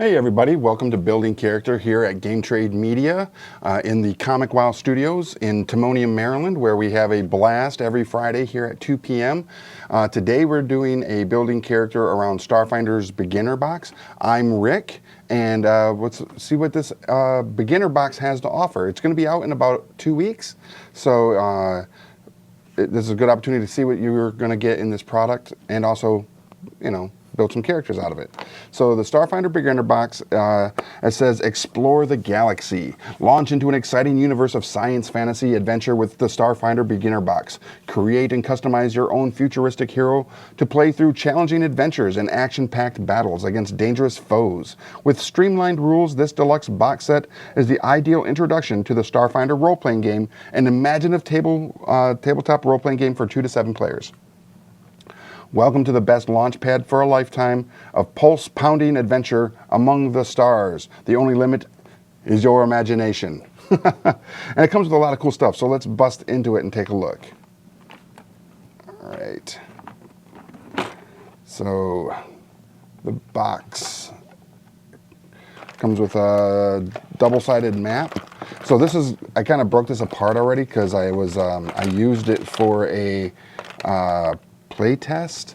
Hey everybody, welcome to Building Character here at Game Trade Media in the Comic Wow Studios in Timonium, Maryland, where we have a blast every Friday here at 2 p.m. Today we're doing a Building Character around Starfinder's Beginner Box. I'm Rick, and let's see what this Beginner Box has to offer. It's going to be out in about 2 weeks, so this is a good opportunity to see what you're going to get in this product and also, build some characters out of it. So the Starfinder Beginner Box, it says, explore the galaxy. Launch into an exciting universe of science fantasy adventure with the Starfinder Beginner Box. Create and customize your own futuristic hero to play through challenging adventures and action-packed battles against dangerous foes. With streamlined rules, this deluxe box set is the ideal introduction to the Starfinder role-playing game, an imaginative tabletop role-playing game for 2 to 7 players. Welcome to the best launch pad for a lifetime of pulse-pounding adventure among the stars. The only limit is your imagination. And it comes with a lot of cool stuff, so let's bust into it and take a look. All right. So the box comes with a double-sided map. So this is, I kind of broke this apart already because I used it for a play test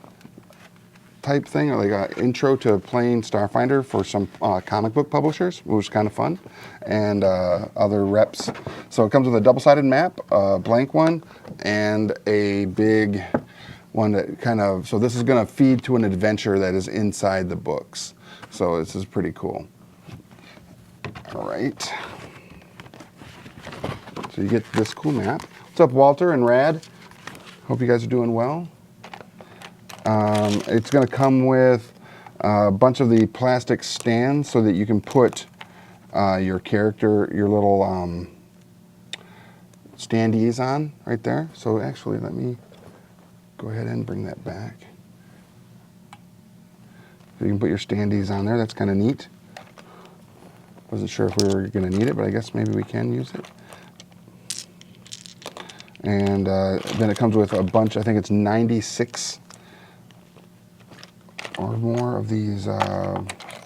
type thing, like an intro to playing Starfinder for some comic book publishers, which was kind of fun, and other reps. So it comes with a double-sided map, a blank one, and a big one that so this is going to feed to an adventure that is inside the books. So this is pretty cool. All right. So you get this cool map. What's up, Walter and Rad? Hope you guys are doing well. It's going to come with a bunch of the plastic stands so that you can put your character, your little standees on right there. So actually, let me go ahead and bring that back. So you can put your standees on there. That's kind of neat. Wasn't sure if we were going to need it, but I guess maybe we can use it. And then it comes with a bunch, I think it's 96 or more of these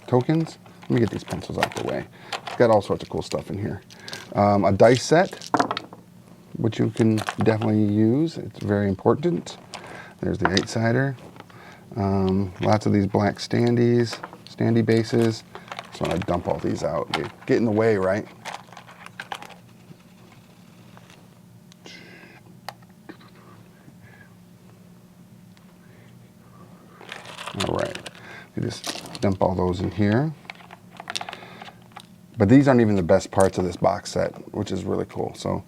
tokens. Let me get these pencils out the way. It's got all sorts of cool stuff in here. A dice set, which you can definitely use. It's very important. There's the 8-sider. Lots of these black standee bases. Just want to dump all these out. They get in the way, right? All right, you just dump all those in here. But these aren't even the best parts of this box set, which is really cool. So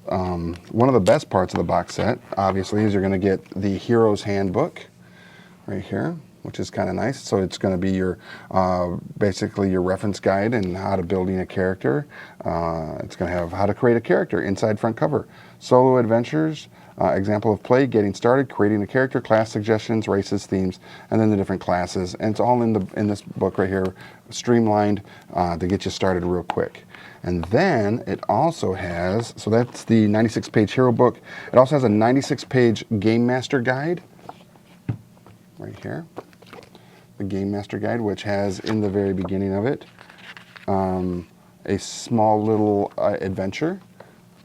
one of the best parts of the box set, obviously, is you're going to get the Hero's Handbook right here, which is kind of nice. So it's going to be your basically your reference guide in how to building a character. It's going to have how to create a character, inside front cover, solo adventures, example of play, getting started, creating a character, class suggestions, races, themes, and then the different classes. And it's all in this book right here, streamlined to get you started real quick. And then it also has, so that's the 96-page hero book. It also has a 96-page Game Master Guide right here. The Game Master Guide, which has in the very beginning of it a small little adventure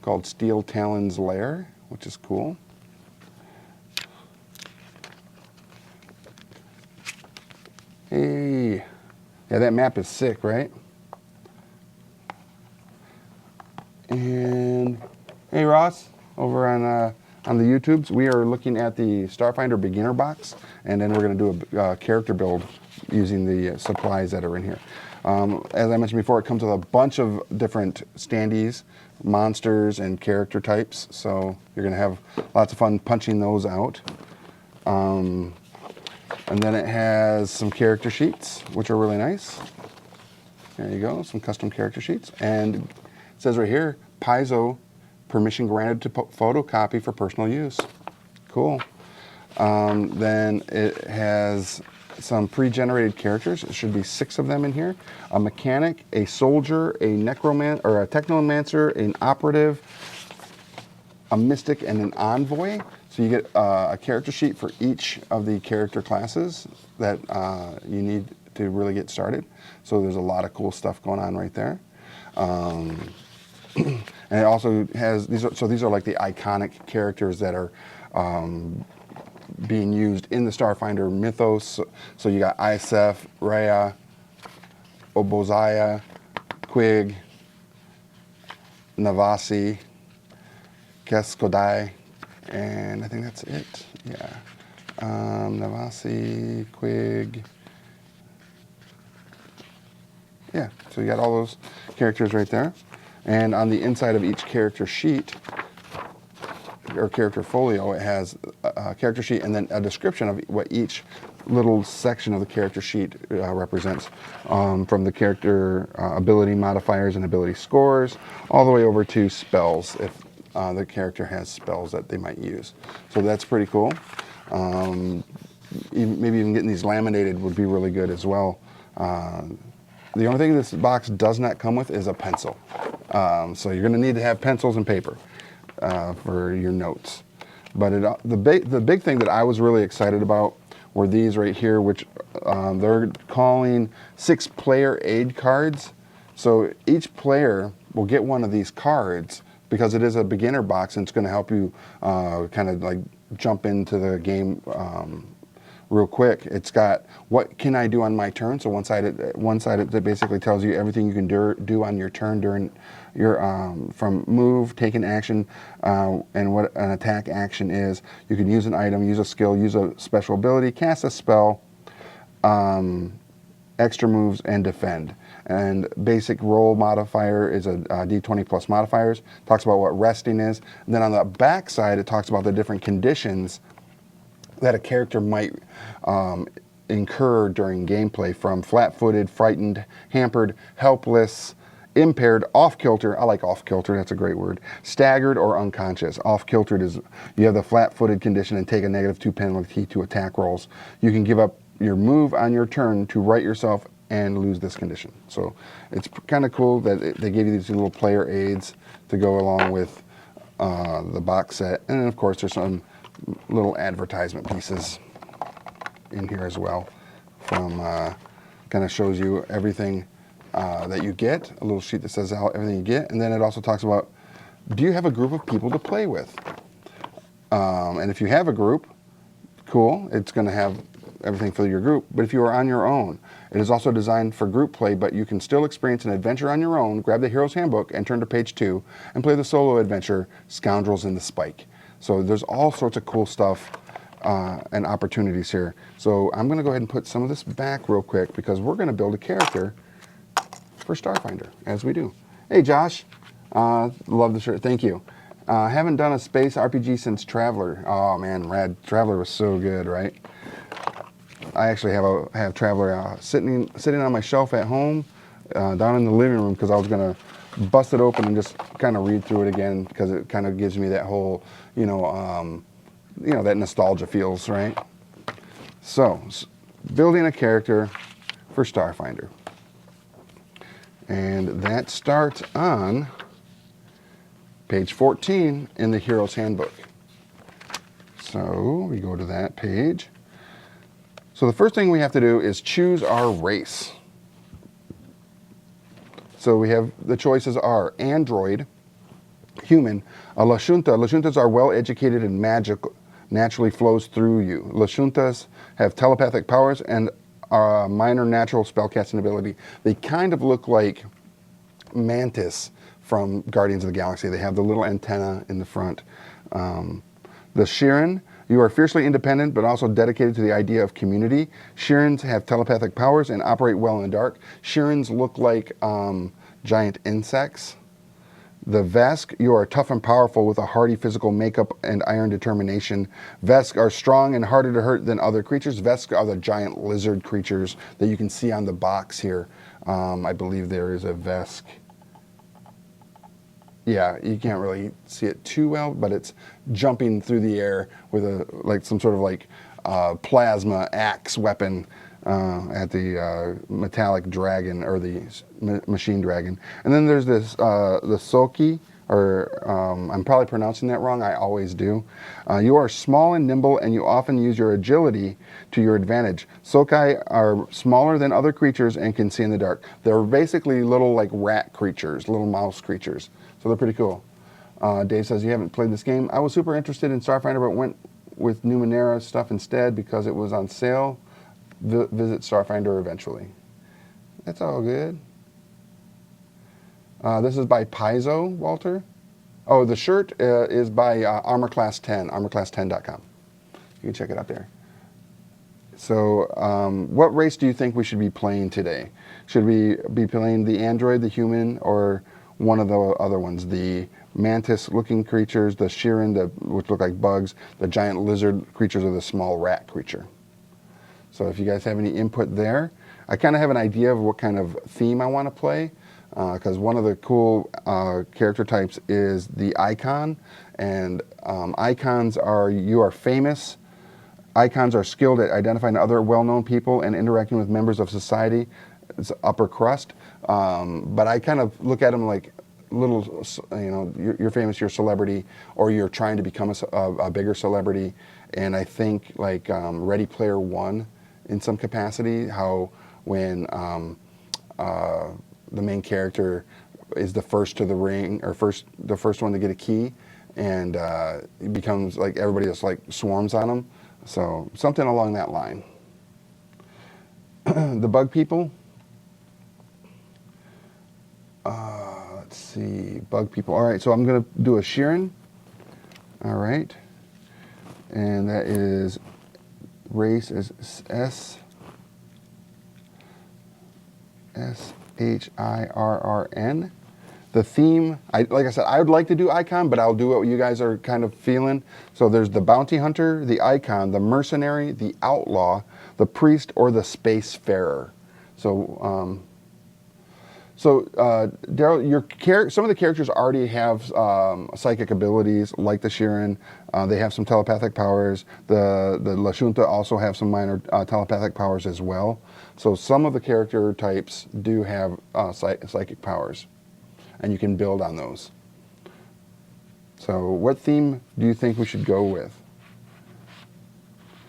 called Steel Talon's Lair, which is cool. Hey, yeah, that map is sick, right? And hey, Ross, over on the YouTubes, we are looking at the Starfinder Beginner Box, and then we're going to do a character build using the supplies that are in here. As I mentioned before, it comes with a bunch of different standees, monsters, and character types, so you're going to have lots of fun punching those out. And then it has some character sheets, which are really nice. There you go, some custom character sheets. And it says right here, Paizo, permission granted to photocopy for personal use. Cool. Then it has some pre-generated characters. It should be 6 of them in here. A mechanic, a soldier, a necromancer, or a technomancer, an operative, a mystic, and an envoy. So you get a character sheet for each of the character classes that you need to really get started. So there's a lot of cool stuff going on right there. And it also has these are like the iconic characters that are being used in the Starfinder mythos. So you got Isef, Rhea, Oboziah, Quig, Navasi, Keskodai, and I think that's it. Yeah. Navasi, Quig. Yeah, so you got all those characters right there. And on the inside of each character sheet, or character folio, it has a character sheet and then a description of what each little section of the character sheet represents, from the character ability modifiers and ability scores, all the way over to spells, if the character has spells that they might use. So that's pretty cool. Maybe even getting these laminated would be really good as well. The only thing this box does not come with is a pencil. So you're going to need to have pencils and paper for your notes. But the big thing that I was really excited about were these right here, which they're calling 6-player aid cards. So each player will get one of these cards because it is a beginner box, and it's going to help you kind of like jump into the game real quick. It's got what can I do on my turn. So one side it basically tells you everything you can do on your turn during your from move, take an action, and what an attack action is. You can use an item, use a skill, use a special ability, cast a spell, extra moves, and defend. And basic roll modifier is a D20 plus modifiers. Talks about what resting is. And then on the back side, it talks about the different conditions that a character might incur during gameplay, from flat-footed, frightened, hampered, helpless, impaired, off-kilter. I like off-kilter, that's a great word. Staggered or unconscious. Off-kiltered is you have the flat-footed condition and take a -2 penalty to attack rolls. You can give up your move on your turn to right yourself and lose this condition. So it's kind of cool that they give you these little player aids to go along with the box set. And then of course there's some little advertisement pieces in here as well, from kind of shows you everything that you get, a little sheet that says everything you get. And then it also talks about, do you have a group of people to play with? And if you have a group, cool, it's going to have everything for your group. But if you are on your own, it is also designed for group play, but you can still experience an adventure on your own. Grab the Hero's Handbook and turn to page 2 and play the solo adventure, Scoundrels in the Spike. So there's all sorts of cool stuff and opportunities here. So I'm going to go ahead and put some of this back real quick, because we're going to build a character for Starfinder, as we do. Hey, Josh. Love the shirt. Thank you. Haven't done a space RPG since Traveler. Oh, man, rad. Traveler was so good, right? I actually have Traveler sitting on my shelf at home, down in the living room, because I was going to bust it open and just kind of read through it again, because it kind of gives me that whole, that nostalgia feels, right? So, building a character for Starfinder. And that starts on page 14 in the Hero's Handbook. So, we go to that page. So the first thing we have to do is choose our race. So we have, the choices are android, human, a Lashunta. Lashuntas are well educated and magic naturally flows through you. Lashuntas have telepathic powers and a minor natural spellcasting ability. They kind of look like Mantis from Guardians of the Galaxy. They have the little antenna in the front. The Shiron, you are fiercely independent, but also dedicated to the idea of community. Shirons have telepathic powers and operate well in the dark. Shirons look like giant insects. The Vesk, you are tough and powerful with a hardy physical makeup and iron determination. Vesk are strong and harder to hurt than other creatures. Vesk are the giant lizard creatures that you can see on the box here. I believe there is a Vesk. Yeah, you can't really see it too well, but it's jumping through the air with some sort of plasma axe weapon at the metallic dragon, or the machine dragon. And then there's this the Soki, or I'm probably pronouncing that wrong, I always do. You are small and nimble, and you often use your agility to your advantage. Sokai are smaller than other creatures and can see in the dark. They're basically little like rat creatures, little mouse creatures. So they're pretty cool. Dave says, you haven't played this game. I was super interested in Starfinder, but went with Numenera stuff instead because it was on sale. Visit Starfinder eventually. That's all good. This is by Paizo, Walter. Oh, the shirt is by Armor Class 10, armorclass10.com. You can check it out there. So what race do you think we should be playing today? Should we be playing the android, the human, or one of the other ones? The mantis-looking creatures, the Shiron, which look like bugs, the giant lizard creatures, or the small rat creature? So if you guys have any input there, I kind of have an idea of what kind of theme I want to play, because one of the cool character types is the icon, and icons are, you are famous. Icons are skilled at identifying other well-known people and interacting with members of society. It's upper crust, but I kind of look at them like little, you know, you're famous, you're a celebrity, or you're trying to become a bigger celebrity. And I think like Ready Player One in some capacity, how when the main character is the first to the ring, or the first one to get a key, and it becomes like everybody just like swarms on him. So something along that line. The bug people. Let's see, bug people. All right, so I'm going to do a Shiron. All right, and that is race is SHIRRN. The theme, like I said, I would like to do icon, but I'll do what you guys are kind of feeling. So there's the bounty hunter, the icon, the mercenary, the outlaw, the priest, or the spacefarer. So, Daryl, some of the characters already have psychic abilities, like the Shiron. They have some telepathic powers. The Lashunta also have some minor telepathic powers as well. So some of the character types do have psychic powers, and you can build on those. So what theme do you think we should go with?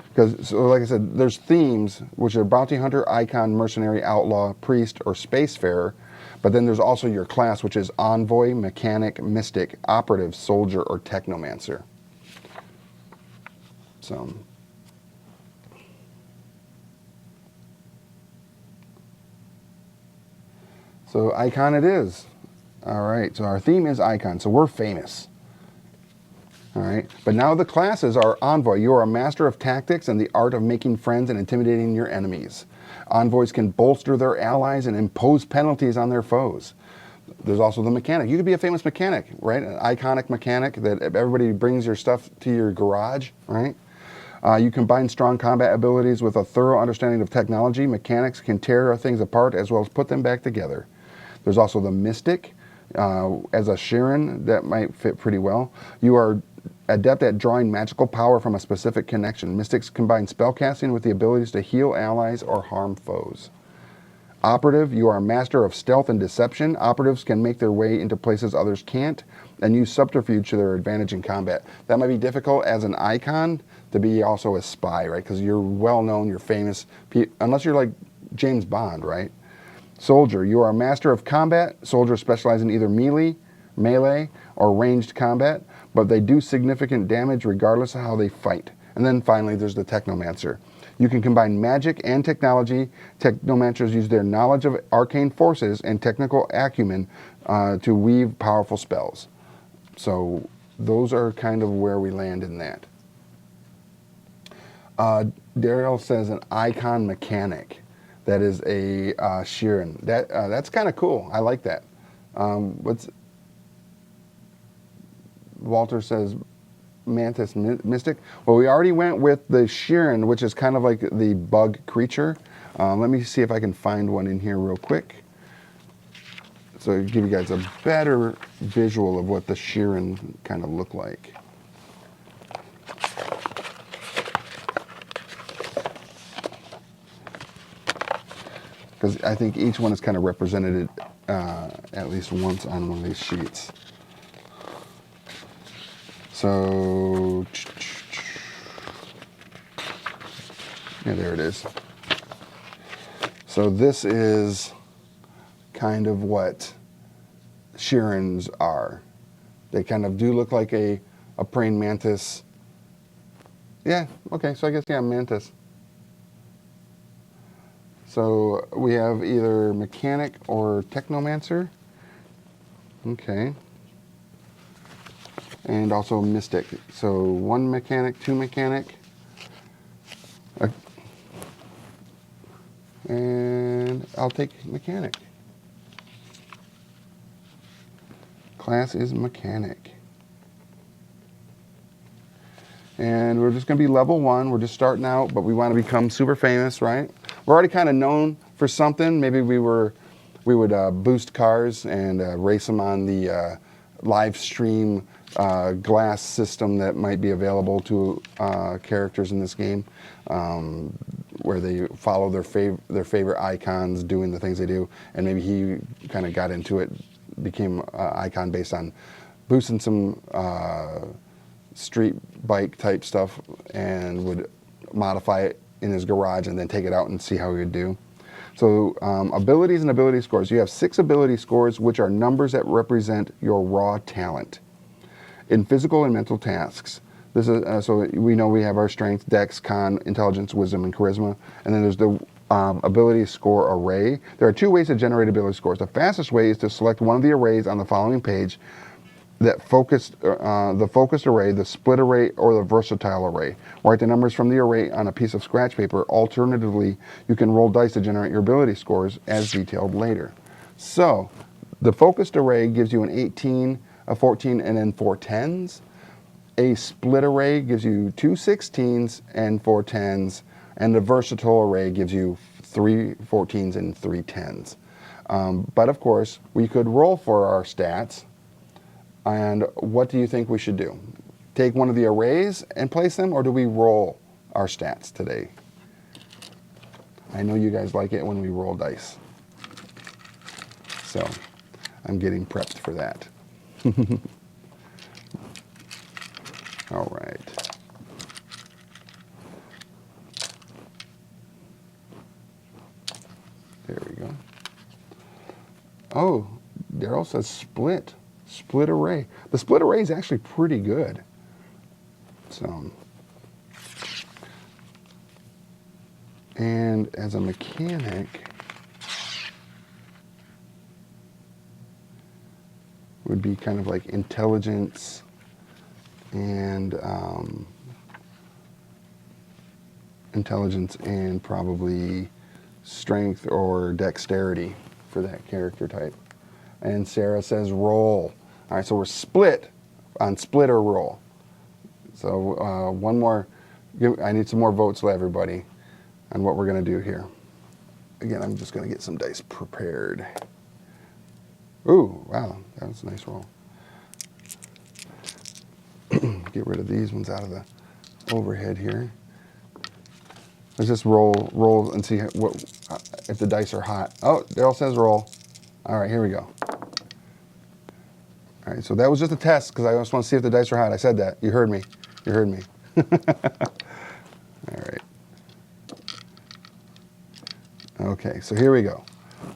Because, so like I said, there's themes, which are bounty hunter, icon, mercenary, outlaw, priest, or spacefarer. But then there's also your class, which is envoy, mechanic, mystic, operative, soldier, or technomancer. So icon it is. All right, so our theme is icon, so we're famous. All right, but now the classes are envoy. You are a master of tactics and the art of making friends and intimidating your enemies. Envoys can bolster their allies and impose penalties on their foes. There's also the mechanic. You could be a famous mechanic, right? An iconic mechanic that everybody brings your stuff to your garage, right? You combine strong combat abilities with a thorough understanding of technology. Mechanics can tear things apart as well as put them back together. There's also the mystic. As a Shiron, that might fit pretty well. You are adept at drawing magical power from a specific connection. Mystics combine spellcasting with the abilities to heal allies or harm foes. Operative, you are a master of stealth and deception. Operatives can make their way into places others can't and use subterfuge to their advantage in combat. That might be difficult as an icon to be also a spy, right? Because you're well known, you're famous, unless you're like James Bond, right? Soldier, you are a master of combat. Soldiers specialize in either melee, or ranged combat, but they do significant damage regardless of how they fight. And then finally, there's the Technomancer. You can combine magic and technology. Technomancers use their knowledge of arcane forces and technical acumen to weave powerful spells. So those are kind of where we land in that. Daryl says an icon mechanic. That is a Shiron. That's kind of cool. I like that. Walter says Mantis Mystic. Well, we already went with the Shiron, which is kind of like the bug creature. Let me see if I can find one in here real quick. So give you guys a better visual of what the Shiron kind of look like. Because I think each one is kind of represented at least once on one of these sheets. So, yeah, there it is. So this is kind of what Shirons are. They kind of do look like a praying mantis. Yeah, okay, so I guess, yeah, mantis. So we have either mechanic or technomancer. Okay. And also mystic. So 1 mechanic, 2 mechanic. And I'll take mechanic. Class is mechanic. And we're just going to be level 1. We're just starting out, but we want to become super famous, right? We're already kind of known for something. Maybe we would boost cars and race them on the live stream glass system that might be available to characters in this game, where they follow their favorite icons doing the things they do. And maybe he kind of got into it, became icon based on boosting some street bike type stuff, and would modify it in his garage and then take it out and see how he would do. So abilities and ability scores. You have 6 ability scores, which are numbers that represent your raw talent in physical and mental tasks. This is so we know we have our strength, dex, con, intelligence, wisdom, and charisma. And then there's the ability score array. There are 2 ways to generate ability scores. The fastest way is to select one of the arrays on the following page. The focused array, the split array, or the versatile array. Write the numbers from the array on a piece of scratch paper. Alternatively, you can roll dice to generate your ability scores as detailed later. So, the focused array gives you an 18, a 14, and then 4 10s. A split array gives you 2 16s and 4 10s. And the versatile array gives you 3 14s and 3 10s. But of course, we could roll for our stats. And what do you think we should do? Take one of the arrays and place them, or do we roll our stats today? I know you guys like it when we roll dice. So I'm getting prepped for that. All right. There we go. Oh, Daryl says split. Split array. The split array is actually pretty good. So, and as a mechanic, would be kind of like intelligence and probably strength or dexterity for that character type. And Sarah says roll. All right, so we're split on split or roll. So one more. I need some more votes, everybody, on what we're going to do here. Again, I'm just going to get some dice prepared. Ooh, wow, that was a nice roll. Get rid of these ones out of the overhead here. Let's just roll and see if the dice are hot. Oh, Daryl says roll. All right, here we go. All right, so that was just a test because I just want to see if the dice are hot. I said that. You heard me. You heard me. All right. Okay, so here we go.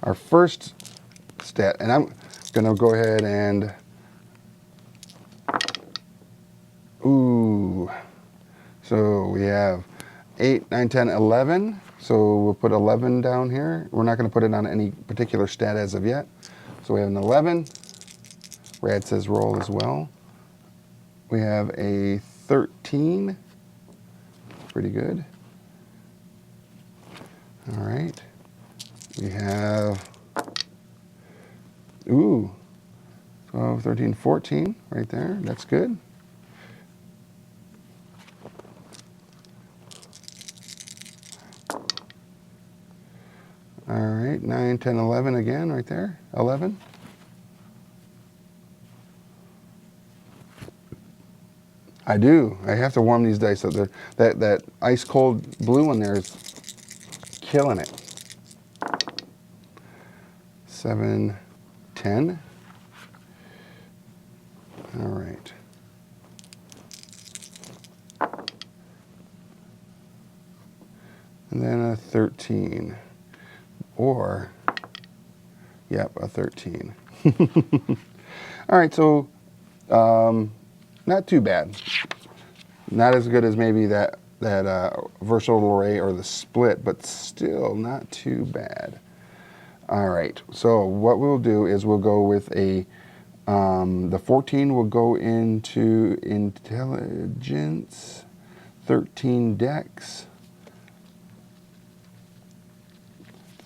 Our first stat, and I'm going to go ahead and, ooh. So we have 8, 9, 10, 11. So we'll put 11 down here. We're not going to put it on any particular stat as of yet. So we have an 11. Brad says roll as well. We have a 13. Pretty good. All right. We have, ooh, 12, 13, 14 right there. That's good. All right, 9, 10, 11 again right there. 11. I do. I have to warm these dice up. That ice cold blue one there is killing it. 7, 10. All right. and then a 13. Or, yep, a 13. All right, so not too bad. Not as good as maybe that versatile array or the split, but still not too bad. All right, so what we'll do is we'll go with a, the 14 will go into intelligence, 13 dex,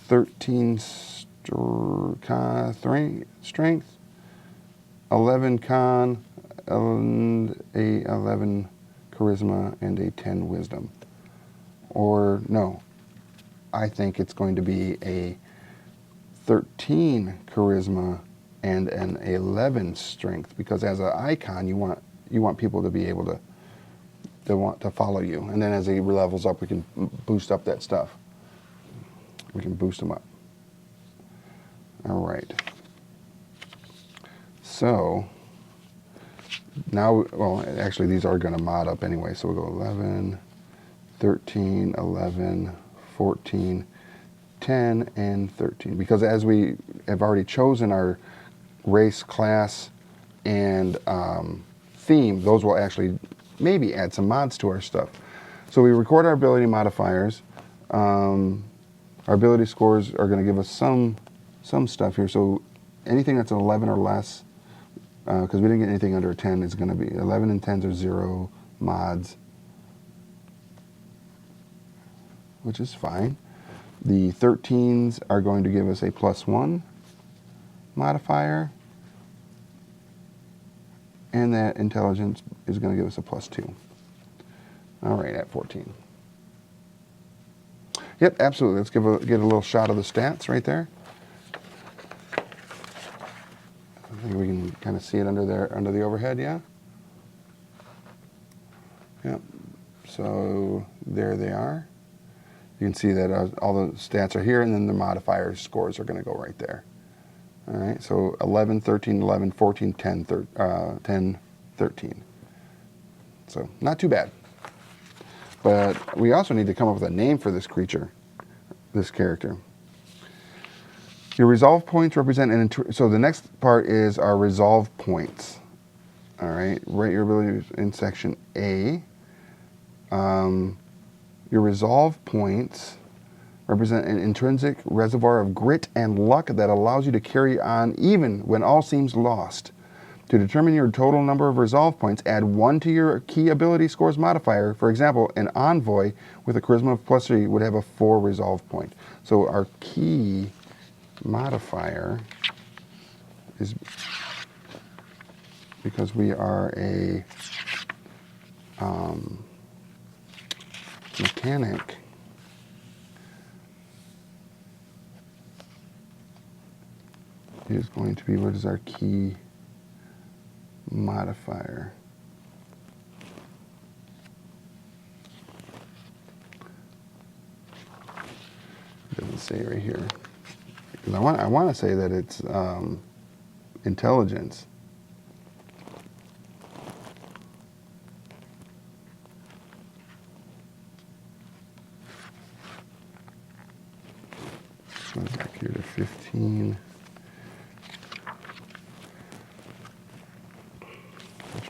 13 strength, 11 con, and a 11 charisma, and a 10 wisdom. Or no, I think it's going to be a 13 charisma and an 11 strength, because as an icon you want people to be able to want to follow you, and then as he levels up we can boost up that stuff. We can boost them up. All right. So now, well, actually these are going to mod up anyway, so we'll go 11, 13, 11, 14, 10, and 13. Because as we have already chosen our race, class, and theme, those will actually maybe add some mods to our stuff. So we record our ability modifiers. Our ability scores are going to give us some stuff here. So anything that's an 11 or less, because we didn't get anything under a 10, is going to be 11 and 10s are 0 mods, which is fine. The 13s are going to give us a +1 modifier, and that intelligence is going to give us a +2. All right, at 14. Yep, absolutely. Let's get a little shot of the stats right there. I think we can kind of see it under there, under the overhead, yeah? Yep. So there they are. You can see that all the stats are here, and then the modifier scores are going to go right there. All right, so 11, 13, 11, 14, 10, 10, 13. So not too bad. But we also need to come up with a name for this creature, this character. Your resolve points represent so the next part is our resolve points. All right, write your abilities in section A. Your resolve points represent an intrinsic reservoir of grit and luck that allows you to carry on even when all seems lost. To determine your total number of resolve points, add 1 to your key ability scores modifier. For example, an Envoy with a charisma of +3 would have a 4 resolve point. So our key modifier is, because we are a mechanic, is going to be, what is our key modifier? It doesn't say right here. Because I want to say that it's intelligence. Go back here to 15.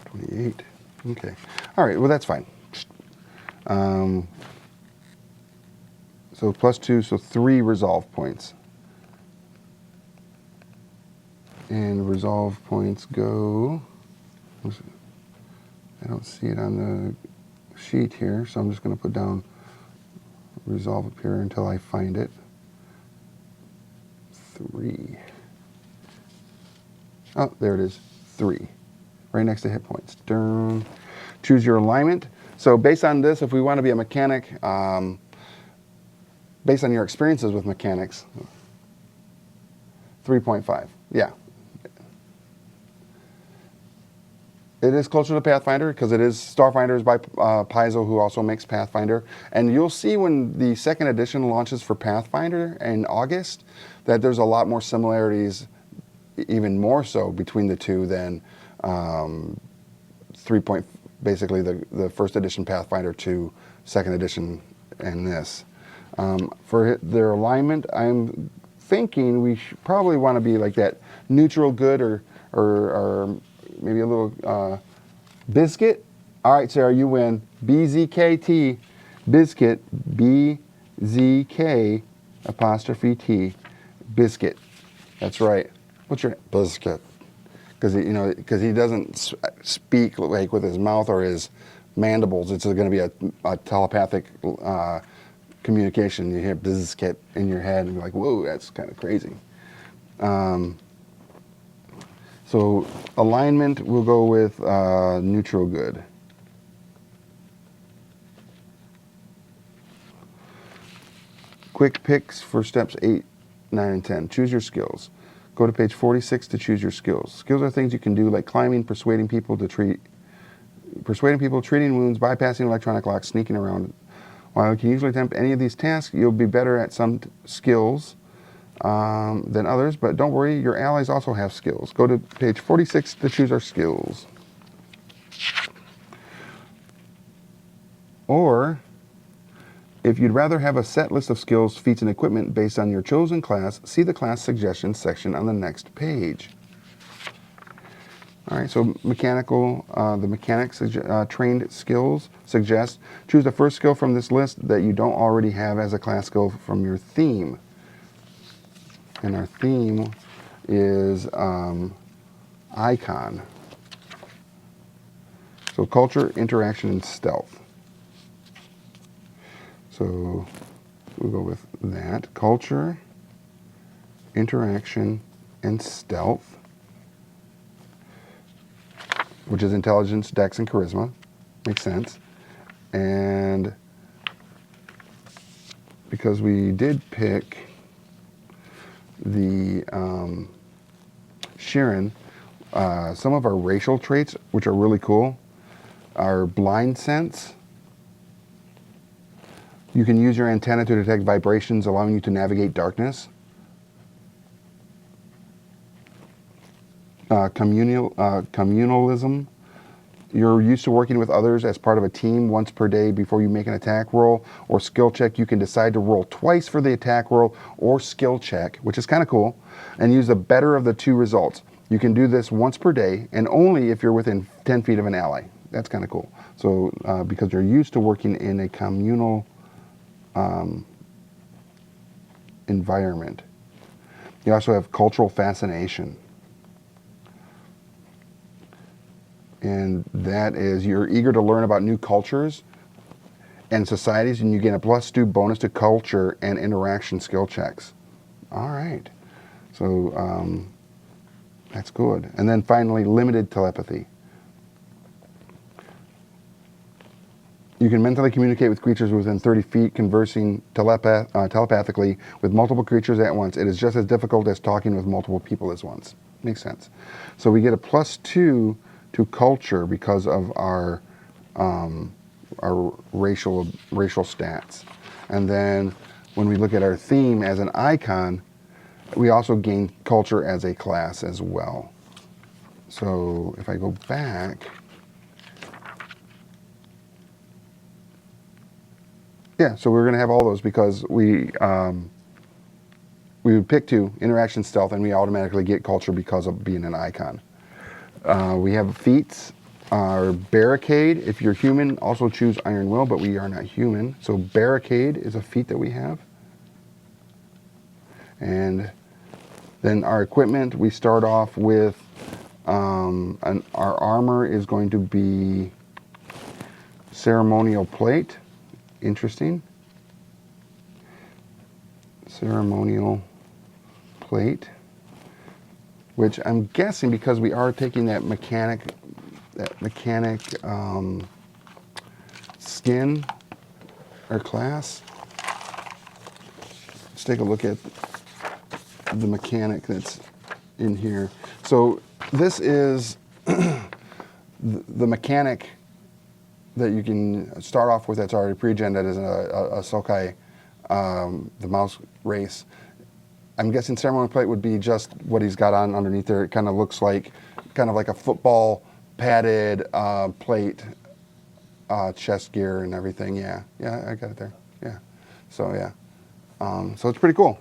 28. Okay. All right. Well, that's fine. So +2, so 3 resolve points. And resolve points go, I don't see it on the sheet here, so I'm just going to put down resolve up here until I find it. 3. Oh, there it is. 3. Right next to hit points. Dun. Choose your alignment. So based on this, if we want to be a mechanic, based on your experiences with mechanics, 3.5. Yeah. It is closer to Pathfinder because it is Starfinder is by Paizo, who also makes Pathfinder. And you'll see when the second edition launches for Pathfinder in August that there's a lot more similarities, even more so between the two than basically the first edition Pathfinder to second edition and this. For their alignment, I'm thinking we probably want to be like that neutral good or maybe a little biscuit. All right, Sarah, you win. BZKT, biscuit, BZK apostrophe T, biscuit. That's right. What's your name? Biscuit. Because because he doesn't speak like with his mouth or his mandibles. It's going to be a telepathic communication. You hear biscuit in your head and you're like, whoa, that's kind of crazy. So alignment, we'll go with neutral good. Quick picks for steps 8, 9, and 10. Choose your skills. Go to page 46 to choose your skills. Skills are things you can do like climbing, persuading people, treating wounds, bypassing electronic locks, sneaking around. While you can usually attempt any of these tasks, you'll be better at some skills than others, but don't worry, your allies also have skills. Go to page 46 to choose our skills. Or, if you'd rather have a set list of skills, feats, and equipment based on your chosen class, see the class suggestions section on the next page. All right, so the mechanics trained skills suggest choose the first skill from this list that you don't already have as a class skill from your theme. And our theme is icon. So culture, interaction, and stealth. So we'll go with that. Culture, interaction, and stealth, which is intelligence, dex, and charisma. Makes sense. And because we did pick the Shiron, some of our racial traits, which are really cool, are blind sense. You can use your antenna to detect vibrations, allowing you to navigate darkness. Communalism. You're used to working with others as part of a team once per day before you make an attack roll or skill check. You can decide to roll twice for the attack roll or skill check, which is kind of cool, and use the better of the two results. You can do this once per day and only if you're within 10 feet of an ally. That's kind of cool. So because you're used to working in a communal environment. You also have cultural fascination. And that is you're eager to learn about new cultures and societies, and you get a +2 bonus to culture and interaction skill checks. All right. So that's good. And then finally, limited telepathy. You can mentally communicate with creatures within 30 feet, conversing telepathically with multiple creatures at once. It is just as difficult as talking with multiple people at once. Makes sense. So we get a +2 to culture because of our racial stats. And then when we look at our theme as an icon, we also gain culture as a class as well. So if I go back, yeah, so we're going to have all those because we would pick 2, interaction, stealth, and we automatically get culture because of being an icon. We have feats, our barricade. If you're human, also choose Iron Will, but we are not human. So barricade is a feat that we have. And then our equipment, we start off with, our armor is going to be ceremonial plate. Interesting. Ceremonial plate, which I'm guessing because we are taking that mechanic skin or class. Let's take a look at the mechanic that's in here. So this is the mechanic that you can start off with that's already pre-gen, that is a Sokai, the mouse race. I'm guessing ceremonial plate would be just what he's got on underneath there. It kind of looks like a football padded plate, chest gear and everything. Yeah, I got it there. Yeah, so yeah. So it's pretty cool.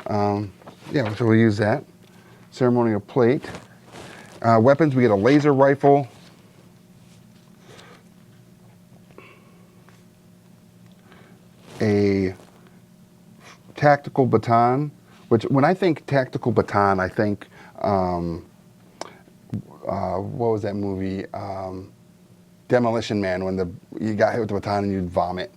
Yeah, so we'll use that. Ceremonial plate. Weapons, we get a laser rifle. A tactical baton, which when I think tactical baton, I think, what was that movie? Demolition Man, when you got hit with the baton and you'd vomit.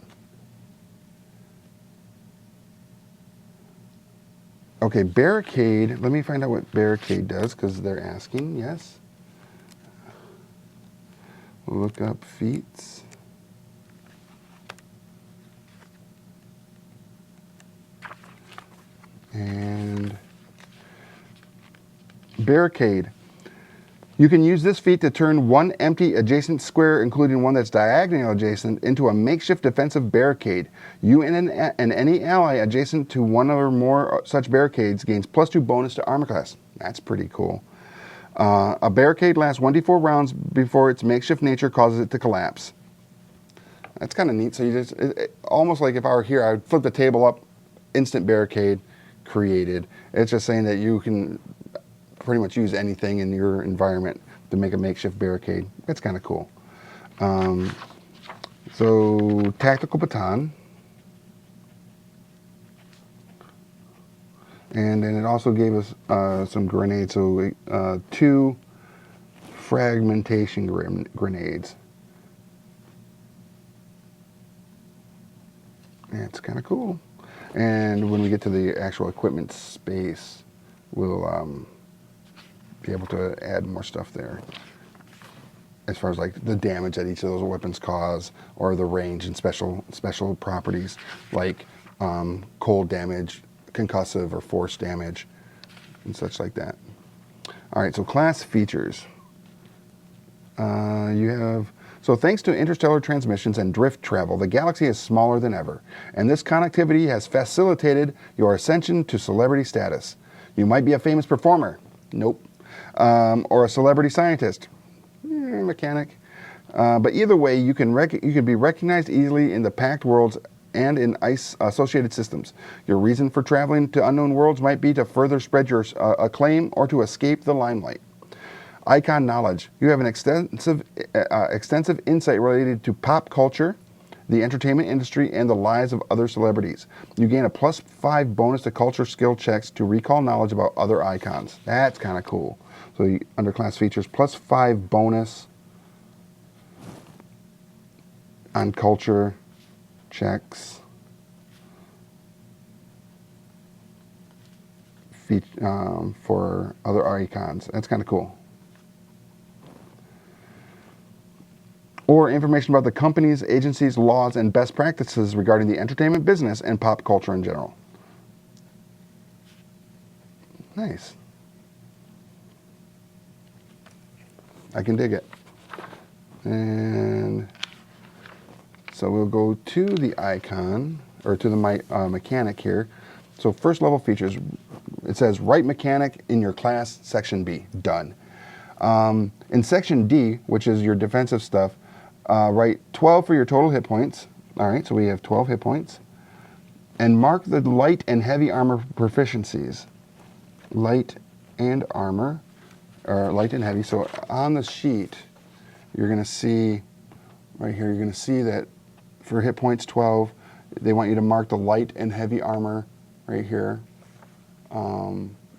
Okay, barricade. Let me find out what barricade does, because they're asking. Yes. Look up feats. And barricade. You can use this feat to turn one empty adjacent square, including one that's diagonal adjacent, into a makeshift defensive barricade. You and any ally adjacent to one or more such barricades gains +2 bonus to armor class. That's pretty cool. A barricade lasts 1d4 rounds before its makeshift nature causes it to collapse. That's kind of neat. So you just, almost like if I were here, I would flip the table up, instant barricade created. It's just saying that you can pretty much use anything in your environment to make a makeshift barricade. That's kind of cool. So tactical baton. And then it also gave us some grenades. So 2 fragmentation grenades. It's kind of cool. And when we get to the actual equipment space, we'll be able to add more stuff there, as far as like the damage that each of those weapons cause, or the range and special properties like cold damage, concussive or force damage, and such like that. All right, so class features. So thanks to interstellar transmissions and drift travel, the galaxy is smaller than ever, and this connectivity has facilitated your ascension to celebrity status. You might be a famous performer. Nope. Or a celebrity scientist, mechanic. But either way, you can be recognized easily in the packed worlds and in associated systems. Your reason for traveling to unknown worlds might be to further spread your acclaim or to escape the limelight. Icon knowledge. You have an extensive insight related to pop culture, the entertainment industry, and the lives of other celebrities. You gain a +5 bonus to culture skill checks to recall knowledge about other icons. That's kind of cool. So under class features, +5 bonus on culture checks for other icons. That's kind of cool. Or information about the companies, agencies, laws, and best practices regarding the entertainment business and pop culture in general. Nice. I can dig it. And so we'll go to the icon, or to the mechanic here. So first level features, it says write mechanic in your class section B. Done. In section D, which is your defensive stuff, write 12 for your total hit points. All right, so we have 12 hit points. And mark the light and heavy armor proficiencies. Light and armor, or light and heavy. So on the sheet, you're going to see, right here, you're going to see that for hit points 12, they want you to mark the light and heavy armor right here,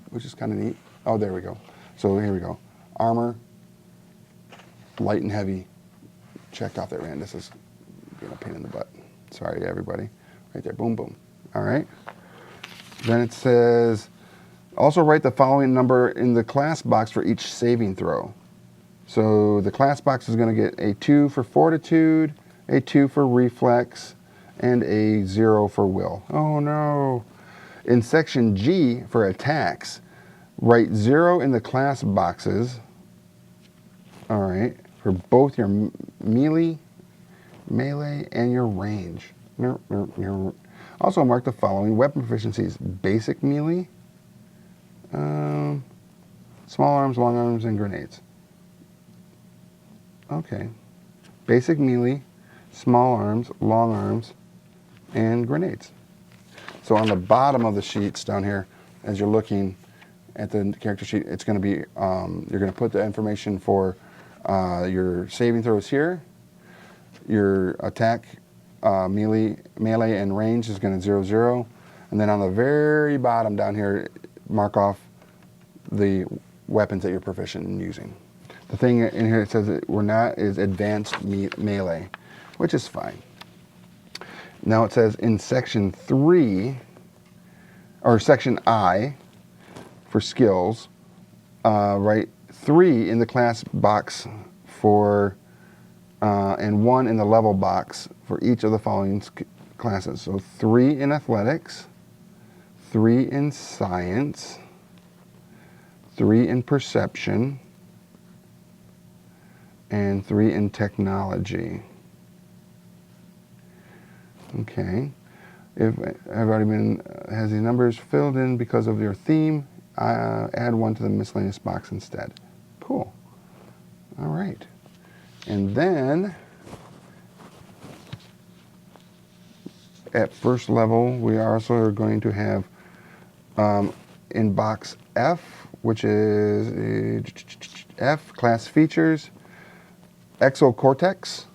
which is kind of neat. Oh, there we go. So here we go. Armor, light and heavy. Checked off that, man. This is being a pain in the butt. Sorry, everybody. Right there. Boom, boom. All right. Then it says, also write the following number in the class box for each saving throw. So the class box is going to get a 2 for fortitude, a 2 for reflex, and a 0 for will. Oh, no. In section G, for attacks, write 0 in the class boxes. All right. For both your melee, and your range. Also mark the following weapon proficiencies: basic melee, small arms, long arms, and grenades. Okay. Basic melee, small arms, long arms, and grenades. So on the bottom of the sheets down here, as you're looking at the character sheet, it's going to be, you're going to put the information for your saving throws here. Your attack, melee and range is going to 0, 0. And then on the very bottom down here, mark off the weapons that you're proficient in using. The thing in here it says that we're not is advanced melee, which is fine. Now it says in section 3, or section I, for skills, write 3 in the class box for, and 1 in the level box for each of the following classes. So 3 in athletics, 3 in science, 3 in perception, and 3 in technology. Okay. If I've already been, has these numbers filled in because of your theme, add 1 to the miscellaneous box instead. Cool. All right. And then at first level, we also are going to have in box F, which is F, class features, exocortex.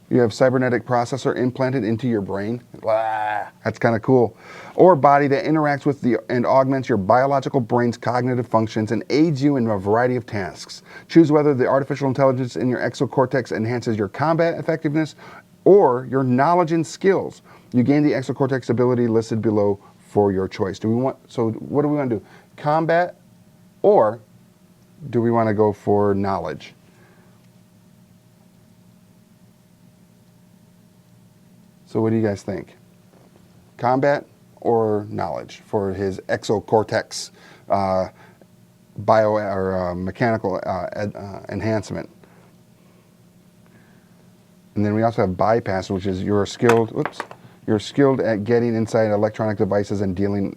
You have cybernetic processor implanted into your brain. Wow, that's kind of cool. Or body that interacts with and augments your biological brain's cognitive functions and aids you in a variety of tasks. Choose whether the artificial intelligence in your exocortex enhances your combat effectiveness or your knowledge and skills. You gain the exocortex ability listed below for your choice. So what do we want to do? Combat, or do we want to go for knowledge? So what do you guys think? Combat or knowledge for his exocortex bio or mechanical enhancement? And then we also have bypass, which is you're skilled at getting inside electronic devices and dealing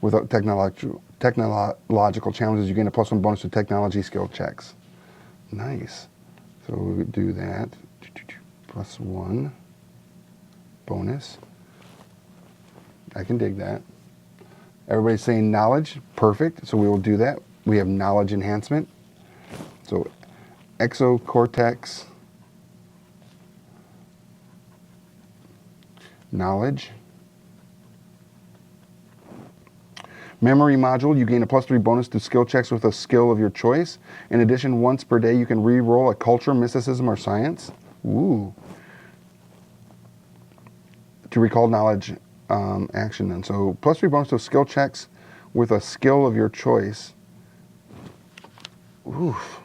with technological challenges. You gain a +1 bonus to technology skill checks. Nice. So we do that. +1 bonus. I can dig that. Everybody's saying knowledge. Perfect. So we will do that. We have knowledge enhancement. So exocortex, knowledge. Memory module, you gain a +3 bonus to skill checks with a skill of your choice. In addition, once per day, you can re-roll a culture, mysticism, or science. Ooh. To recall knowledge action then. So +3 bonus to skill checks with a skill of your choice. Oof.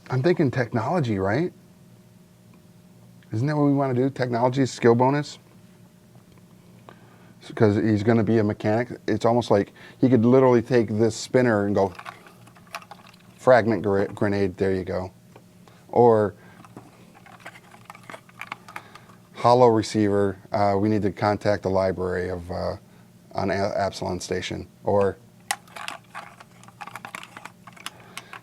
I'm thinking technology, right? Isn't that what we want to do? Technology skill bonus? Because he's going to be a mechanic. It's almost like he could literally take this spinner and go, fragment grenade, there you go. Or hollow receiver, we need to contact the library of on Absalon Station. Or,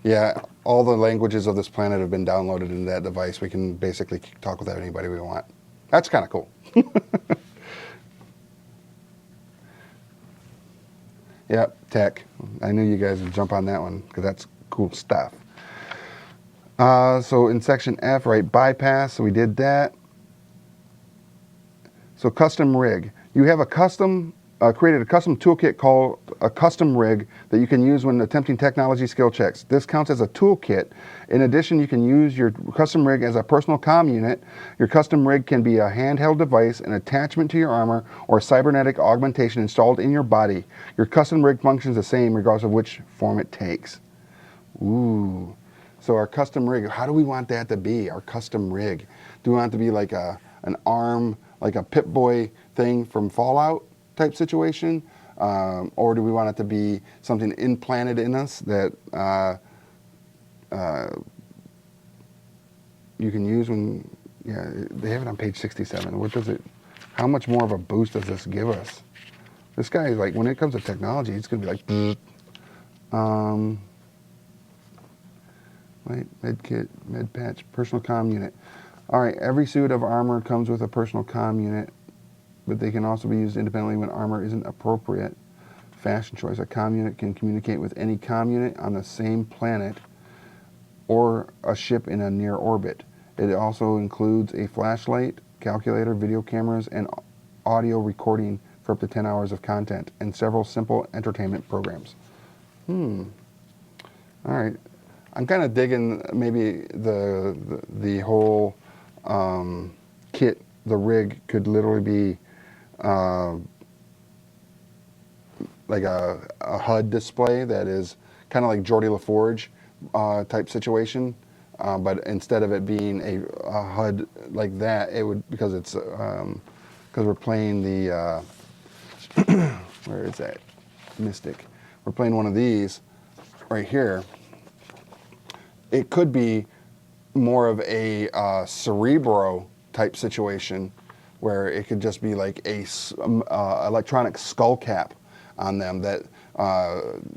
yeah, all the languages of this planet have been downloaded into that device. We can basically talk with anybody we want. That's kind of cool. Yep, tech. I knew you guys would jump on that one because that's cool stuff. So in section F, right, bypass, so we did that. So custom rig. You have a created a custom toolkit called a custom rig that you can use when attempting technology skill checks. This counts as a toolkit. In addition, you can use your custom rig as a personal comm unit. Your custom rig can be a handheld device, an attachment to your armor, or a cybernetic augmentation installed in your body. Your custom rig functions the same regardless of which form it takes. Ooh. So our custom rig, how do we want that to be, our custom rig? Do we want it to be like an arm, like a Pip-Boy thing from Fallout type situation? Or do we want it to be something implanted in us that you can use when, yeah, they have it on page 67. What does it, how much more of a boost does this give us? This guy is like, when it comes to technology, it's going to be like, right, med kit, med patch, personal comm unit. All right, every suit of armor comes with a personal comm unit. but they can also be used independently when armor isn't appropriate. Fashion choice. A comm unit can communicate with any comm unit on the same planet or a ship in a near orbit. It also includes a flashlight, calculator, video cameras, and audio recording for up to 10 hours of content, and several simple entertainment programs. All right. I'm kind of digging maybe the whole kit, the rig could literally be like a HUD display that is kind of like Geordie LaForge type situation, but instead of it being a HUD like that, it would, because it's because we're playing the where is that Mystic? We're playing one of these right here. It could be more of a Cerebro type situation where it could just be like a electronic skull cap on them that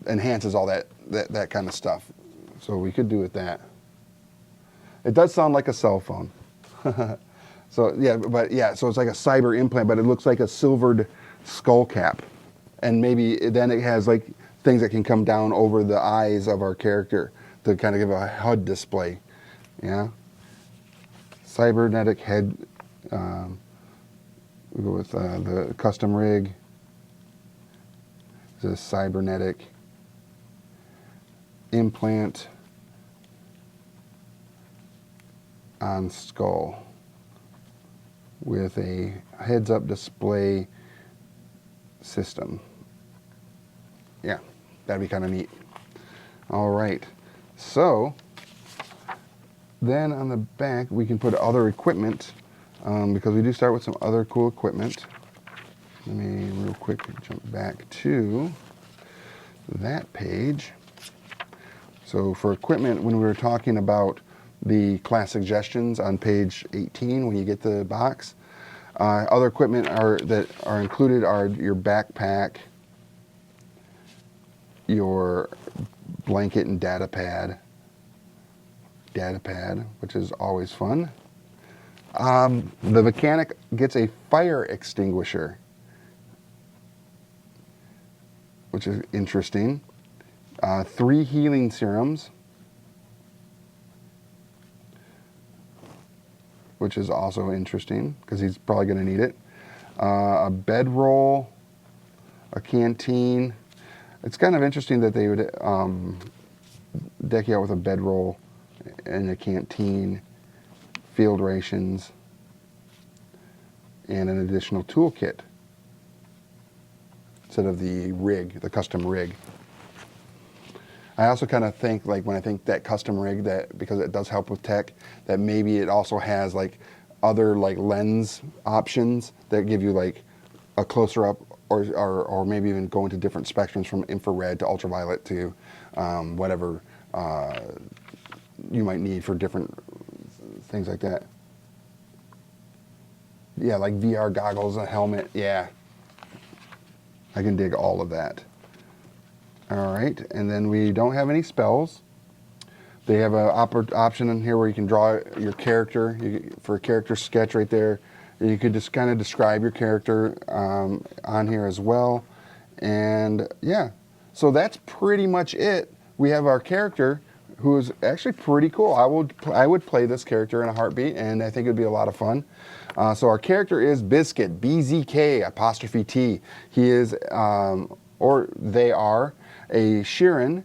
enhances all that kind of stuff. So we could do with that. It does sound like a cell phone. So yeah, but yeah, so it's like a cyber implant, but it looks like a silvered skull cap. And maybe then it has like things that can come down over the eyes of our character to kind of give a HUD display. Yeah. Cybernetic head. We go with the custom rig. It's a cybernetic implant on skull with a heads-up display system. Yeah, that'd be kind of neat. All right, so then on the back we can put other equipment because we do start with some other cool equipment. Let me real quick jump back to that page. So for equipment, when we were talking about the class suggestions on page 18 when you get the box, other equipment that are included are your backpack, your blanket and data pad, which is always fun. The mechanic gets a fire extinguisher, which is interesting. 3 healing serums, which is also interesting because he's probably going to need it. A bedroll, a canteen. It's kind of interesting that they would deck you out with a bedroll and a canteen, field rations, and an additional toolkit instead of the rig, the custom rig. I also kind of think, like when I think that custom rig, that because it does help with tech, that maybe it also has like other like lens options that give you like a closer up or maybe even go into different spectrums from infrared to ultraviolet to whatever you might need for different things like that. Yeah, like VR goggles, a helmet. Yeah, I can dig all of that. All right, and then we don't have any spells. They have an option in here where you can draw your character for a character sketch right there. You could just kind of describe your character on here as well. And yeah, so that's pretty much it. We have our character who is actually pretty cool. I would play this character in a heartbeat, and I think it'd be a lot of fun. So our character is Biscuit, BZK''T. He is, or they are, a Shiron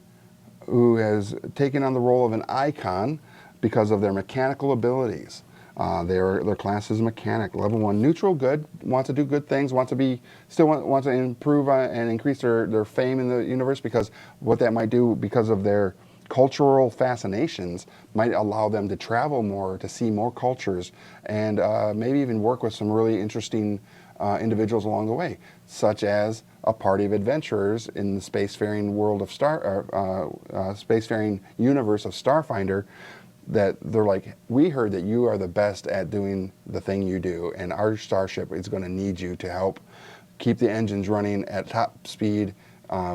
who has taken on the role of an icon because of their mechanical abilities. Their class is mechanic, level 1, neutral, good, wants to do good things, wants to improve and increase their fame in the universe, because what that might do, because of their cultural fascinations, might allow them to travel more, to see more cultures, and maybe even work with some really interesting individuals along the way, such as a party of adventurers in the spacefaring world of spacefaring universe of Starfinder, that they're like, we heard that you are the best at doing the thing you do, and our starship is going to need you to help keep the engines running at top speed,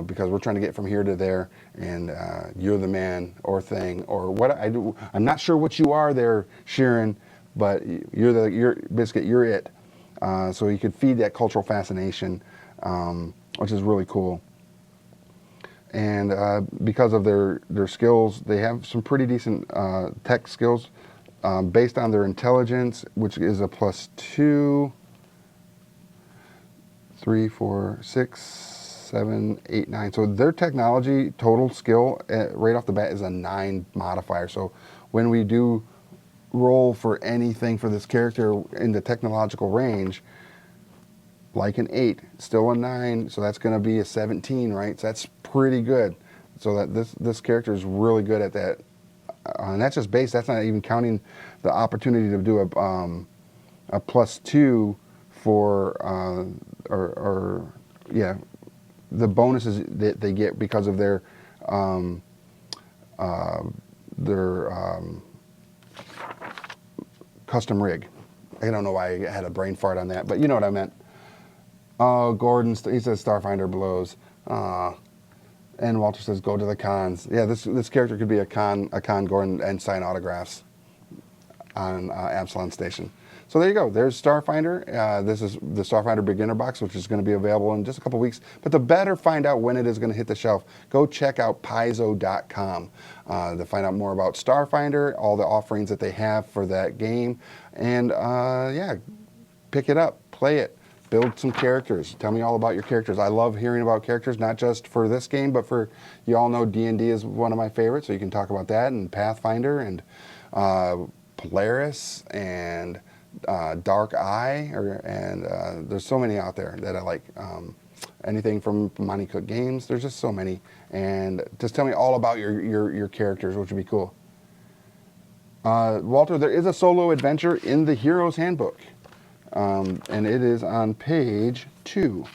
because we're trying to get from here to there, and you're the man or thing or what I do. I'm not sure what you are there, Shiron, but you're Biscuit, you're it. So you could feed that cultural fascination, which is really cool. And because of their skills, they have some pretty decent tech skills based on their intelligence, which is a +2, 3, 4, 6, 7, 8, 9. So their technology total skill right off the bat is a 9 modifier. So when we do roll for anything for this character in the technological range, like an 8, still a 9, so that's going to be a 17, right? So that's pretty good. So that this character is really good at that, and that's just base. That's not even counting the opportunity to do a +2 for yeah, the bonuses that they get because of their custom rig. I don't know why I had a brain fart on that, but you know what I meant. Oh, Gordon, he says Starfinder blows. And Walter says go to the cons. Yeah, this character could be a con Gordon, and sign autographs on Absalon Station. So there you go. There's Starfinder. This is the Starfinder Beginner Box, which is going to be available in just a couple weeks. But to better find out when it is going to hit the shelf, go check out paizo.com to find out more about Starfinder, all the offerings that they have for that game, and yeah, pick it up, play it. Build some characters. Tell me all about your characters. I love hearing about characters, not just for this game, but for, you all know D&D is one of my favorites, so you can talk about that, and Pathfinder, and Polaris, and Dark Eye, and there's so many out there that I like. Anything from Monty Cook Games, there's just so many. And just tell me all about your characters, which would be cool. Walter, there is a solo adventure in the Hero's Handbook. And it is on page 2.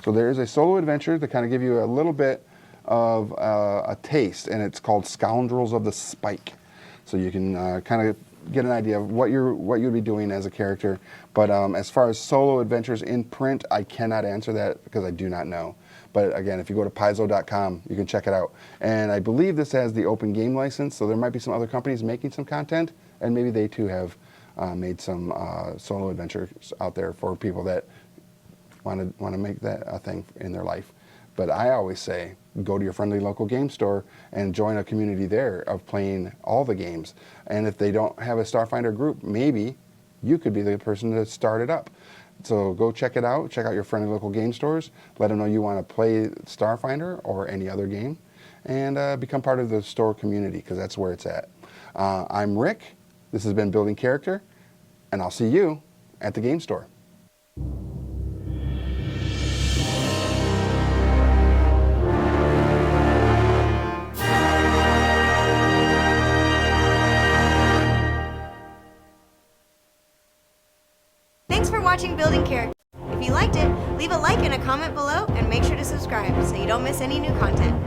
So there is a solo adventure to kind of give you a little bit of a taste, and it's called Scoundrels of the Spike. So you can kind of get an idea of what you'd be doing as a character. But as far as solo adventures in print, I cannot answer that because I do not know. But again, if you go to paizo.com, you can check it out. And I believe this has the open game license, so there might be some other companies making some content, and maybe they too have made some solo adventures out there for people that want to make that a thing in their life. But I always say, go to your friendly local game store and join a community there of playing all the games. And if they don't have a Starfinder group, maybe you could be the person to start it up. So go check it out. Check out your friendly local game stores. Let them know you want to play Starfinder or any other game, and become part of the store community, because that's where it's at. I'm Rick. This has been Building Character, and I'll see you at the game store. Thanks for watching Building Character. If you liked it, leave a like and a comment below, and make sure to subscribe so you don't miss any new content.